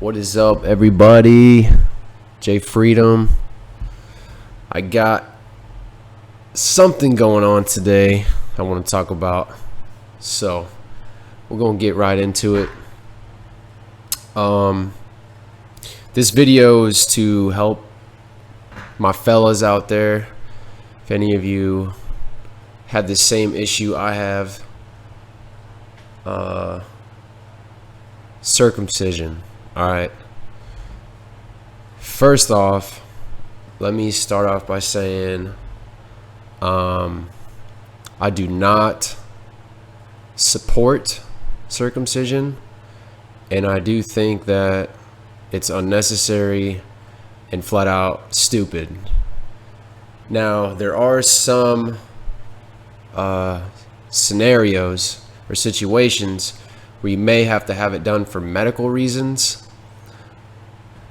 What is up, everybody? JFREEDOM. I got something going on today I want to talk about, so we're gonna get right into it. This video is to help my fellas out there. If any of you had the same issue I have, circumcision. All right. First off, let me start off by saying I do not support circumcision, and I do think that it's unnecessary and flat out stupid. Now, there are some scenarios or situations where you may have to have it done for medical reasons.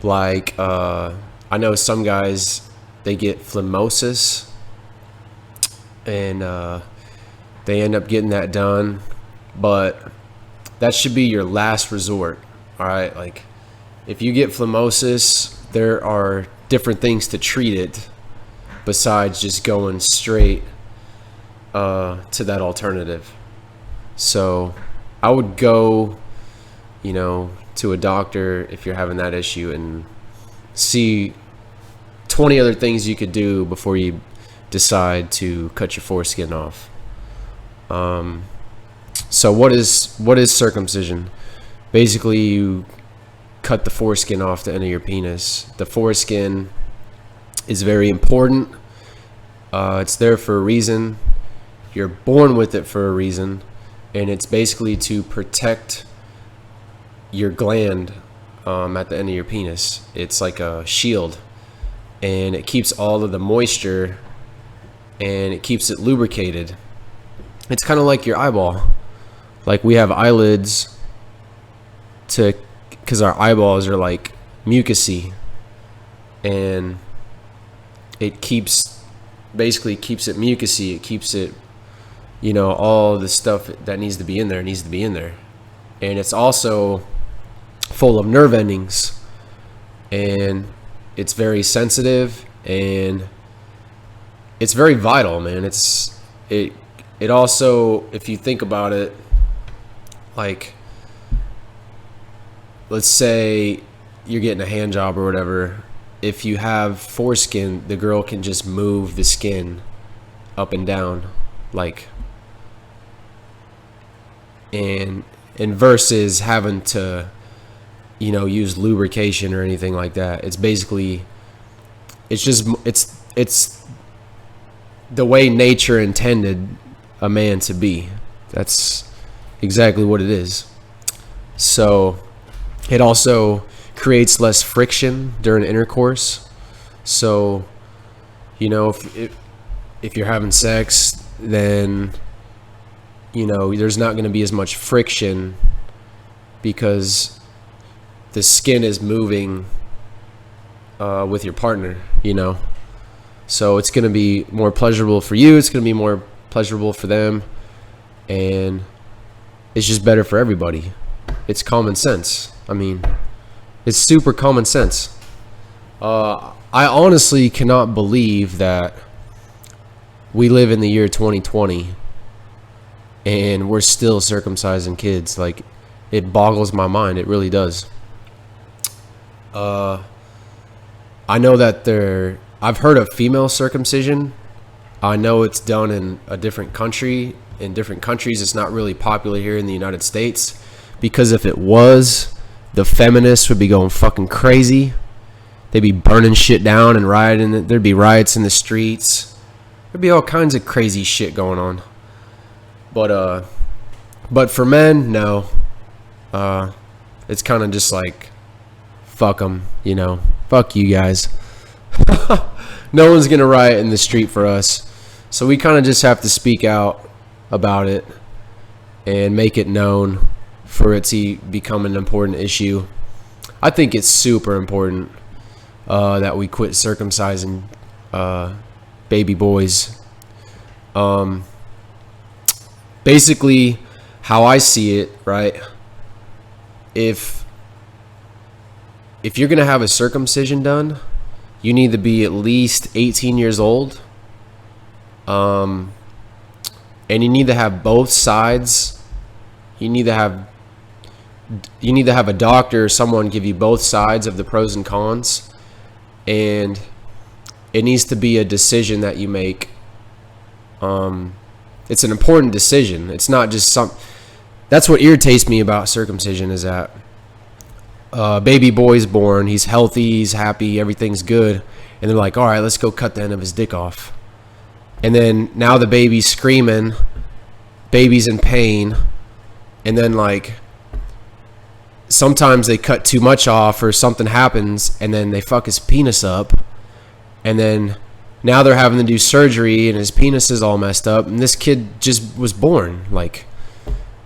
Like, I know some guys, they get phimosis, and they end up getting that done, but that should be your last resort. All right, like if you get phimosis, there are different things to treat it besides just going straight to that alternative. So I would go, to a doctor if you're having that issue and see 20 other things you could do before you decide to cut your foreskin off. So what is circumcision? Basically, you cut the foreskin off the end of your penis. The foreskin is very important. It's there for a reason. You're born with it for a reason, and it's basically to protect your gland at the end of your penis. It's like a shield, and it keeps all of the moisture and it keeps it lubricated. It's kind of like your eyeball. Like, we have eyelids because our eyeballs are like mucousy, and it basically keeps it mucousy. It keeps it, all the stuff that needs to be in there and it's also full of nerve endings, and it's very sensitive, and it's very vital, man. It also, if you think about it, like, let's say you're getting a hand job or whatever. If you have foreskin, the girl can just move the skin up and down, like, and versus having to use lubrication or anything like that. It's basically, it's the way nature intended a man to be. That's exactly what it is. So it also creates less friction during intercourse. So if you're having sex, then there's not going to be as much friction because the skin is moving with your partner, so it's going to be more pleasurable for you. It's going to be more pleasurable for them, and it's just better for everybody. It's common sense. I mean, it's super common sense. I honestly cannot believe that we live in the year 2020 and we're still circumcising kids. Like, it boggles my mind. It really does. I know that I've heard of female circumcision. I know it's done in a different country. In different countries, it's not really popular here in the United States, because if it was, the feminists would be going fucking crazy. They'd be burning shit down and rioting. There'd be riots in the streets. There'd be all kinds of crazy shit going on. But for men, no. It's kind of just like, fuck them, fuck you guys. No one's gonna riot in the street for us, so we kind of just have to speak out about it and make it known for it to become an important issue. I think it's super important that we quit circumcising baby boys. Basically, how I see it, right? If if you're going to have a circumcision done, you need to be at least 18 years old. And you need to have both sides. You need to have a doctor or someone give you both sides of the pros and cons. And it needs to be a decision that you make. It's an important decision. It's not just that's what irritates me about circumcision, is that baby boy's born, he's healthy, he's happy, everything's good, and they're like, all right, let's go cut the end of his dick off. And then now the baby's screaming, baby's in pain, and then like sometimes they cut too much off or something happens and then they fuck his penis up, and then now they're having to do surgery and his penis is all messed up, and this kid just was born, like,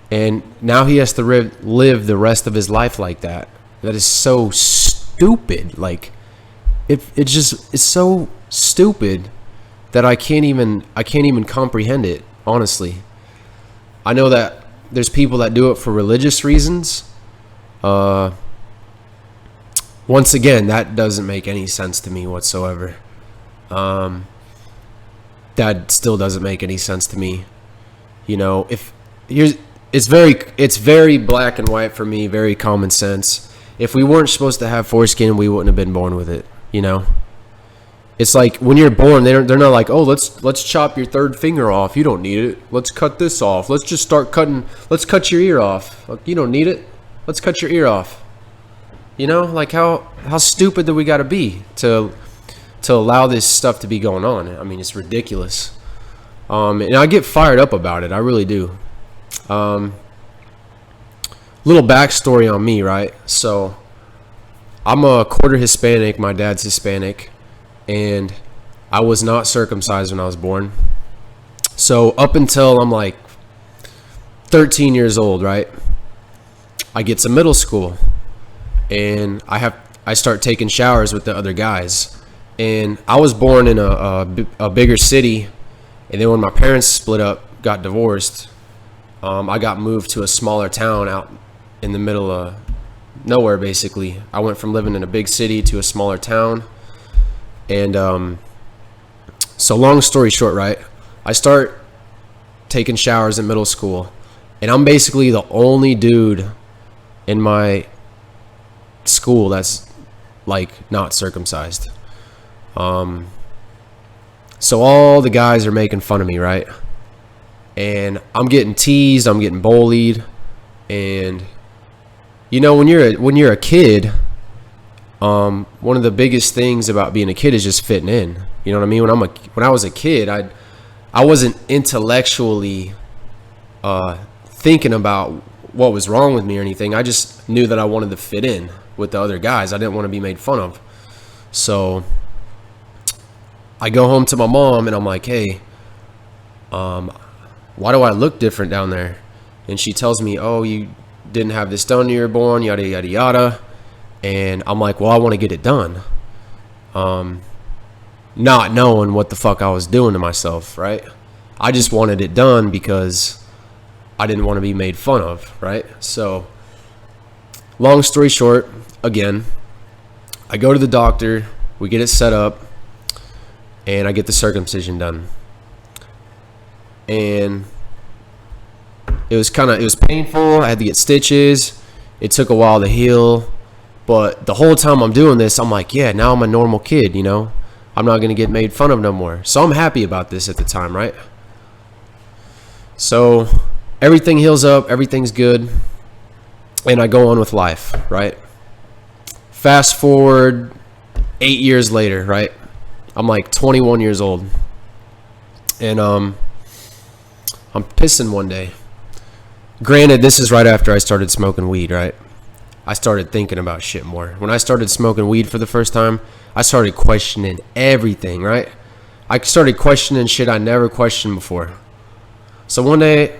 and now he has to live the rest of his life like that. That is so stupid. Like, it's so stupid that I can't even comprehend it, honestly. I know that there's people that do it for religious reasons. Once again, that doesn't make any sense to me whatsoever. That still doesn't make any sense to me. You know, it's very black and white for me, very common sense. If we weren't supposed to have foreskin, we wouldn't have been born with it, you know? It's like when you're born, they're not like, oh, let's chop your third finger off. You don't need it. Let's cut this off. Let's just start cutting. Let's cut your ear off. You don't need it. Let's cut your ear off. You know, like how stupid do we got to be to allow this stuff to be going on? I mean, it's ridiculous. And I get fired up about it. I really do. Little backstory on me, right? So I'm a quarter Hispanic. My dad's Hispanic. And I was not circumcised when I was born. So up until I'm like 13 years old, right? I get to middle school and I start taking showers with the other guys. And I was born in a bigger city, and then when my parents split up, got divorced, I got moved to a smaller town out in the middle of nowhere, basically. I went from living in a big city to a smaller town. And so long story short, right, I start taking showers in middle school, and I'm basically the only dude in my school that's like not circumcised. So all the guys are making fun of me, right? And I'm getting teased, I'm getting bullied. And you know, when you're a kid, one of the biggest things about being a kid is just fitting in. You know what I mean? When I was a kid, I wasn't intellectually thinking about what was wrong with me or anything. I just knew that I wanted to fit in with the other guys. I didn't want to be made fun of. So I go home to my mom and I'm like, hey, why do I look different down there? And she tells me, oh, you didn't have this done when you were born, yada, yada, yada. And I'm like, well, I want to get it done. Not knowing what the fuck I was doing to myself, right? I just wanted it done because I didn't want to be made fun of, right? So long story short, again, I go to the doctor, we get it set up, and I get the circumcision done. And it was painful. I had to get stitches. It took a while to heal. But the whole time I'm doing this, I'm like, yeah, now I'm a normal kid, you know? I'm not going to get made fun of no more. So I'm happy about this at the time, right? So everything heals up, everything's good, and I go on with life, right? Fast forward 8 years later, right? I'm like 21 years old, and I'm pissing one day. Granted, this is right after I started smoking weed, right? I started thinking about shit more. When I started smoking weed for the first time, I started questioning everything, right? I started questioning shit I never questioned before. So one day,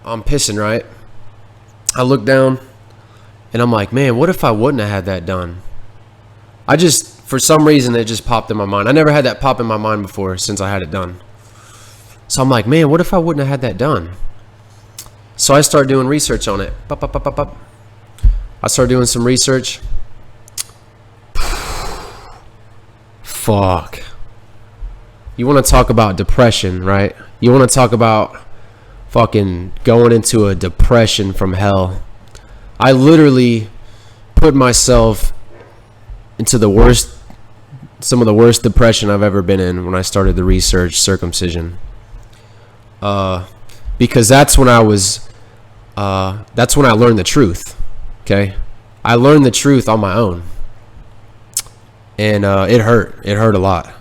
I'm pissing, right? I look down, and I'm like, man, what if I wouldn't have had that done? For some reason, it just popped in my mind. I never had that pop in my mind before since I had it done. So I'm like, man, what if I wouldn't have had that done? So I start doing research on it. I start doing some research, fuck. You want to talk about depression, right? You want to talk about fucking going into a depression from hell. I literally put myself into some of the worst depression I've ever been in when I started to research circumcision. Because that's when I learned the truth. Okay, I learned the truth on my own, and it hurt. It hurt a lot.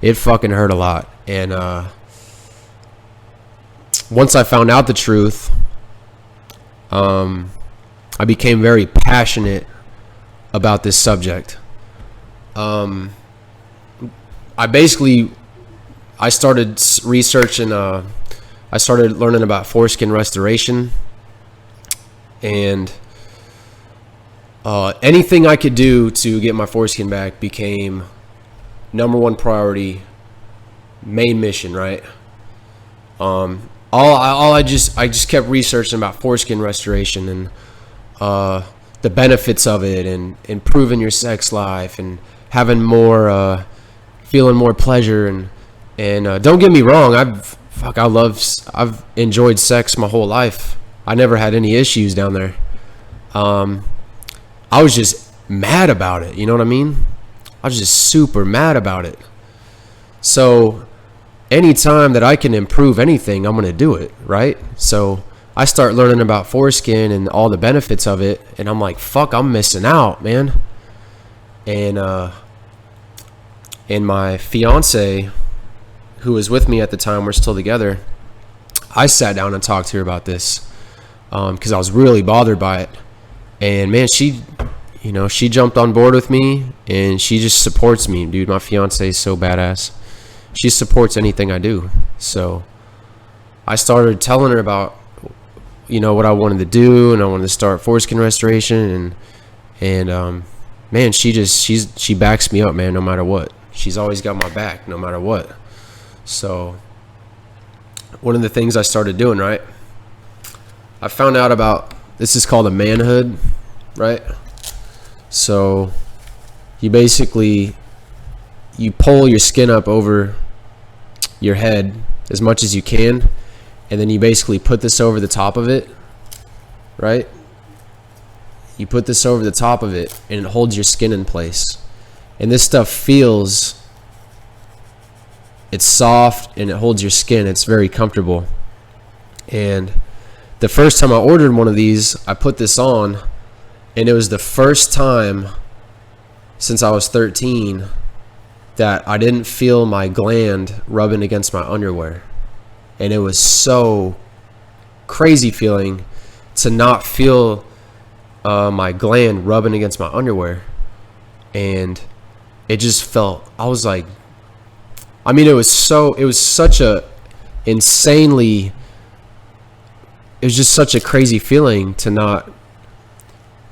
It fucking hurt a lot. And once I found out the truth, I became very passionate about this subject. I started researching. I started learning about foreskin restoration, and anything I could do to get my foreskin back became number one priority, main mission, right? I just kept researching about foreskin restoration and the benefits of it, and improving your sex life, and having more, feeling more pleasure, and don't get me wrong, I've enjoyed sex my whole life. I never had any issues down there. I was just mad about it. You know what I mean? I was just super mad about it. So anytime that I can improve anything, I'm going to do it, right? So I start learning about foreskin and all the benefits of it, and I'm like, fuck, I'm missing out, man. And my fiance, who was with me at the time, we're still together, I sat down and talked to her about this because I was really bothered by it. And man, she jumped on board with me, and she just supports me, dude. My fiance is so badass. She supports anything I do. So I started telling her about, what I wanted to do, and I wanted to start foreskin restoration, and man, she backs me up, man, no matter what. She's always got my back, no matter what. So one of the things I started doing, right? I found out about, this is called a manhood, right? So you pull your skin up over your head as much as you can, and then you basically put this over the top of it, right? You put this over the top of it, and it holds your skin in place. And this stuff it's soft, and it holds your skin. It's very comfortable. And the first time I ordered one of these, I put this on, and it was the first time since I was 13 that I didn't feel my gland rubbing against my underwear. And it was so crazy feeling to not feel my gland rubbing against my underwear. And it just felt, I was like, it was such a insanely, it was just such a crazy feeling to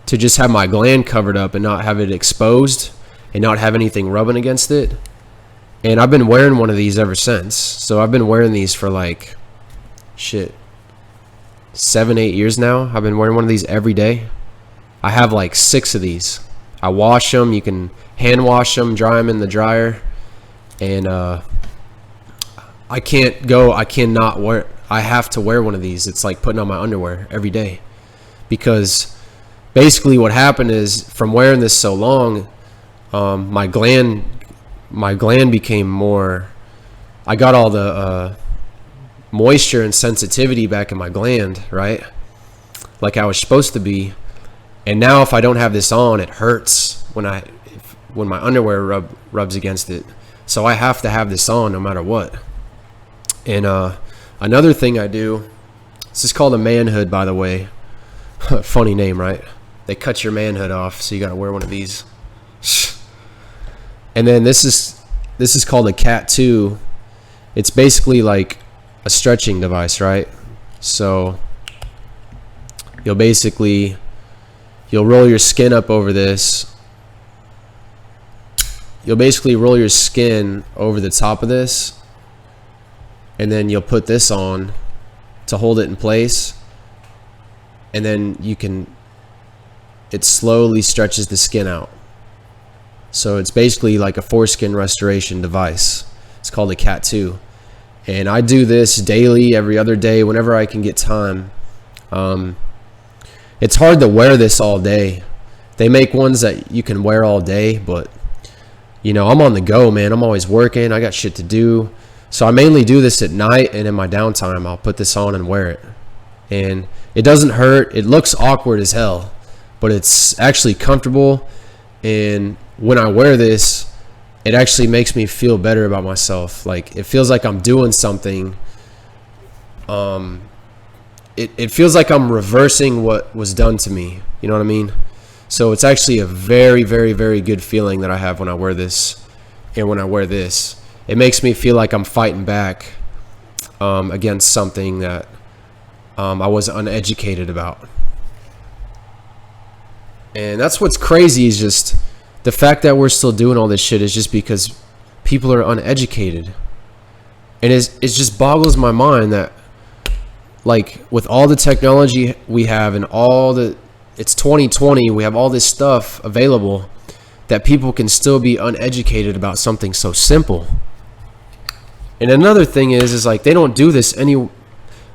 just have my gland covered up and not have it exposed and not have anything rubbing against it. And I've been wearing one of these ever since. So I've been wearing these for 7-8 years now. I've been wearing one of these every day. I have 6 of these. I wash them. You can hand wash them, dry them in the dryer. And I have to wear one of these. It's like putting on my underwear every day. Because basically what happened is, from wearing this so long, my gland became more, I got all the moisture and sensitivity back in my gland, right? Like I was supposed to be. And now if I don't have this on, it hurts when my underwear rubs against it. So I have to have this on no matter what. And another thing I do, this is called a manhood, by the way. Funny name, right? They cut your manhood off, so you got to wear one of these. And then this is called a Cat 2. It's basically like a stretching device, right? So you'll roll your skin up over this. You'll basically roll your skin over the top of this, and then you'll put this on to hold it in place, and then it slowly stretches the skin out. So it's basically like a foreskin restoration device. It's called a Cat 2. And I do this daily, every other day, whenever I can get time. It's hard to wear this all day. They make ones that you can wear all day, but you know, I'm on the go, man. I'm always working. I got shit to do. So I mainly do this at night, and in my downtime, I'll put this on and wear it. And it doesn't hurt. It looks awkward as hell, but it's actually comfortable. And when I wear this, it actually makes me feel better about myself. Like, it feels like I'm doing something. It feels like I'm reversing what was done to me. You know what I mean? So it's actually a very, very, very good feeling that I have when I wear this. And when I wear this, it makes me feel like I'm fighting back against something that I was uneducated about. And that's what's crazy, is just the fact that we're still doing all this shit is just because people are uneducated. And it just boggles my mind that, like, with all the technology we have and it's 2020, we have all this stuff available, that people can still be uneducated about something so simple. And another thing is like, they don't do this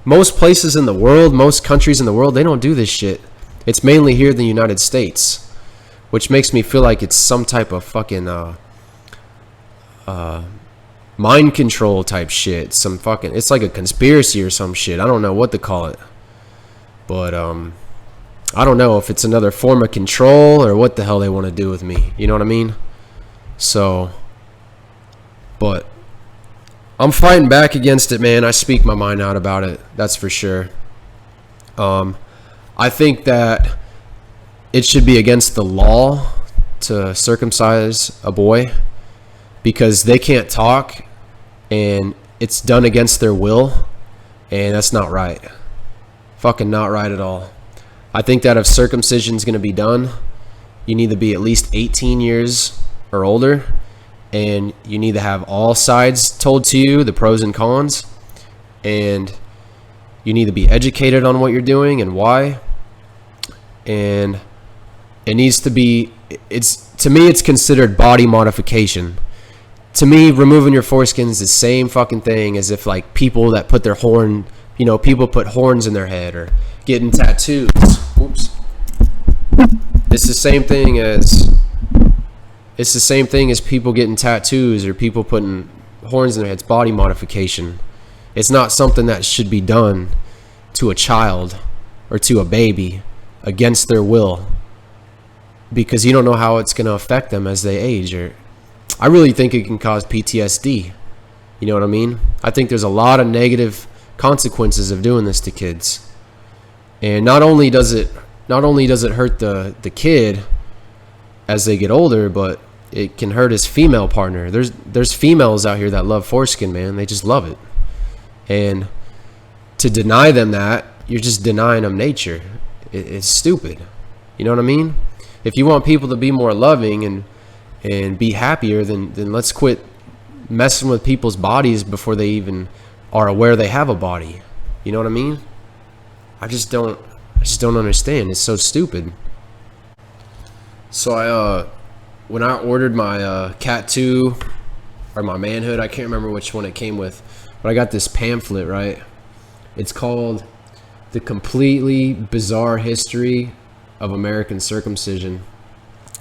most places in the world, most countries in the world, they don't do this shit. It's mainly here in the United States, which makes me feel like it's some type of fucking mind control type shit. It's like a conspiracy or some shit. I don't know what to call it, but I don't know if it's another form of control or what the hell they want to do with me. You know what I mean? So, but I'm fighting back against it, man. I speak my mind out about it. That's for sure. I think that it should be against the law to circumcise a boy, because they can't talk and it's done against their will, and that's not right. Fucking not right at all. I think that if circumcision is going to be done, you need to be at least 18 years or older, and you need to have all sides told to you, the pros and cons, and you need to be educated on what you're doing and why. And it needs to be, to me, it's considered body modification. To me, removing your foreskin is the same fucking thing as if, like, people that put their people put horns in their head or getting tattoos. Oops. It's the same thing as people getting tattoos or people putting horns in their heads. Body modification. It's not something that should be done to a child or to a baby against their will, because you don't know how it's going to affect them as they age. Or I really think it can cause PTSD. You know what I mean? I think there's a lot of negative consequences of doing this to kids. And not only does it hurt the kid as they get older, but it can hurt his female partner. There's females out here that love foreskin, man. They just love it. And to deny them that, you're just denying them nature. It's stupid. You know what I mean? If you want people to be more loving and be happier, then let's quit messing with people's bodies before they even are aware they have a body. You know what I mean? I just don't understand. It's so stupid. So when I ordered my Cat 2 or my Manhood, I can't remember which one it came with, but I got this pamphlet, right? It's called The Completely Bizarre History of American Circumcision.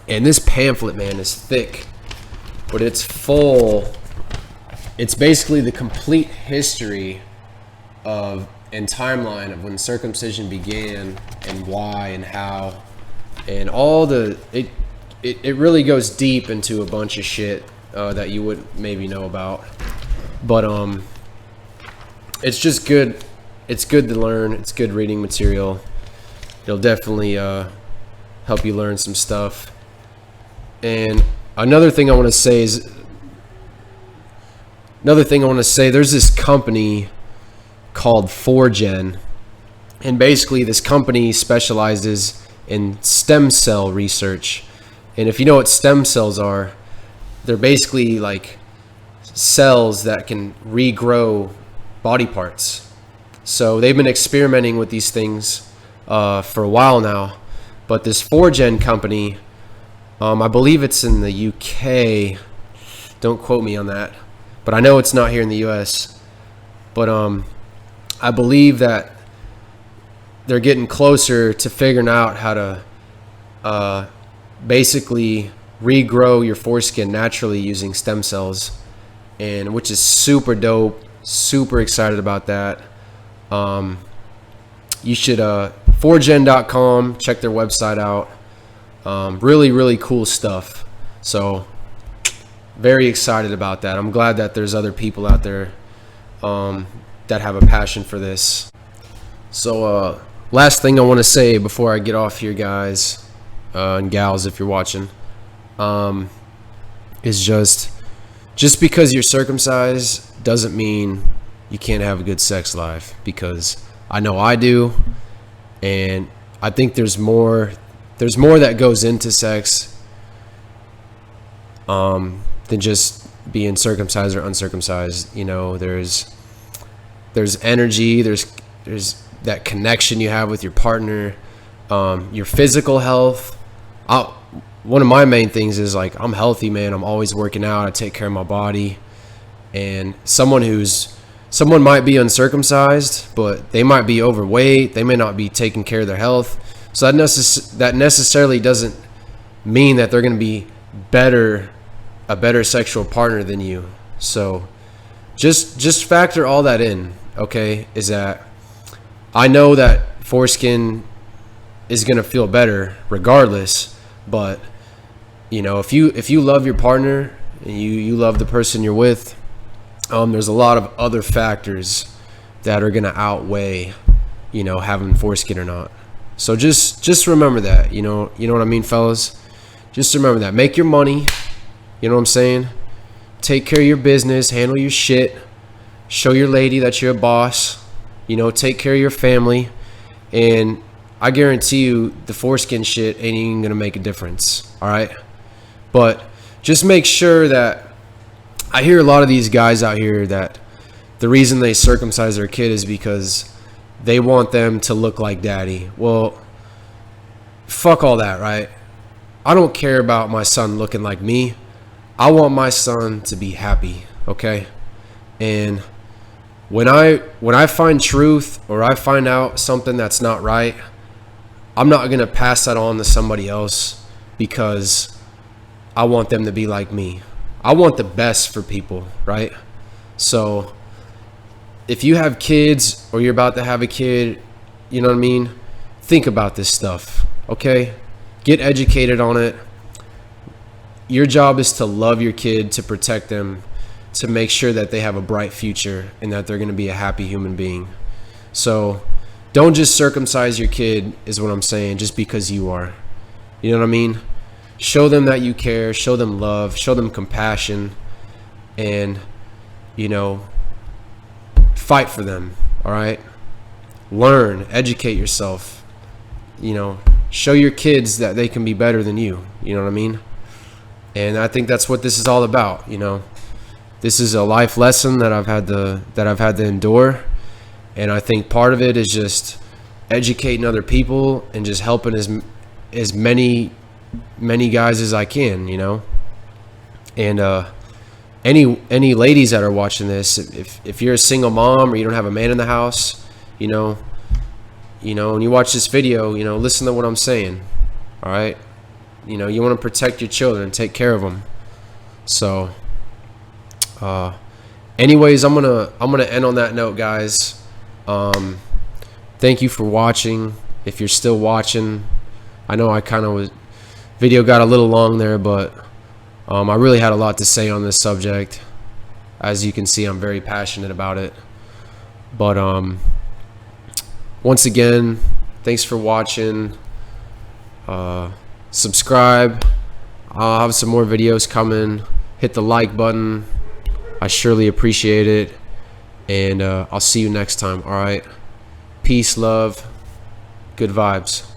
And this pamphlet, man, is thick, but it's full. It's basically the complete history of and timeline of when circumcision began and why and how, and all it really goes deep into a bunch of shit that you wouldn't maybe know about. But it's just good. It's good to learn. It's good reading material. It'll definitely help you learn some stuff. And another thing I want to say, there's this company called Foregen, and basically this company specializes in stem cell research. And if you know what stem cells are, they're basically like cells that can regrow body parts. So they've been experimenting with these things for a while now. But this Foregen company, I believe it's in the UK. Don't quote me on that, but I know it's not here in the US. But I believe that they're getting closer to figuring out how to basically regrow your foreskin naturally using stem cells, and which is super dope. Super excited about that. You should forgen.com, check their website out. Really, really cool stuff. So very excited about that. I'm glad that there's other people out there that have a passion for this. So last thing I want to say before I get off here, guys and gals, if you're watching, is just because you're circumcised doesn't mean you can't have a good sex life, because I know I do, and I think there's more that goes into sex than just being circumcised or uncircumcised. You know, there's energy, there's that connection you have with your partner, your physical health. One of my main things is, like, I'm healthy, man. I'm always working out. I take care of my body. And someone might be uncircumcised, but they might be overweight. They may not be taking care of their health. So that necessarily doesn't mean that they're going to be a better sexual partner than you. So just factor all that in, okay? Is that I know that foreskin is going to feel better regardless, but you know, if you love your partner and you love the person you're with, there's a lot of other factors that are going to outweigh, you know, having foreskin or not. So just remember that, you know what I mean, fellas? Just remember that. Make your money, you know what I'm saying? Take care of your business, handle your shit, show your lady that you're a boss, you know, take care of your family, and I guarantee you the foreskin shit ain't even going to make a difference, all right? But just make sure that, I hear a lot of these guys out here that the reason they circumcise their kid is because they want them to look like daddy. Well, fuck all that, right? I don't care about my son looking like me. I want my son to be happy, okay? And when I find truth, or I find out something that's not right, I'm not going to pass that on to somebody else because I want them to be like me. I want the best for people, right? So if you have kids, or you're about to have a kid, you know what I mean? Think about this stuff, okay? Get educated on it. Your job is to love your kid, to protect them, to make sure that they have a bright future and that they're going to be a happy human being. So don't just circumcise your kid, is what I'm saying, just because you are. You know what I mean? Show them that you care, show them love, show them compassion, and, you know, fight for them, all right? Learn, educate yourself, you know, show your kids that they can be better than you, you know what I mean? And I think that's what this is all about, you know. This is a life lesson that I've had to endure, and I think part of it is just educating other people and just helping as many guys as I can, you know. And any ladies that are watching this, if you're a single mom or you don't have a man in the house, you know, and you watch this video, you know, listen to what I'm saying, all right? You know, you want to protect your children, take care of them. So anyways, I'm gonna end on that note, guys. Thank you for watching. If you're still watching, I know I kind of video got a little long there, but I really had a lot to say on this subject. As you can see, I'm very passionate about it. But once again, thanks for watching. Subscribe. I'll have some more videos coming. Hit the like button. I surely appreciate it. And I'll see you next time. All right. Peace, love, good vibes.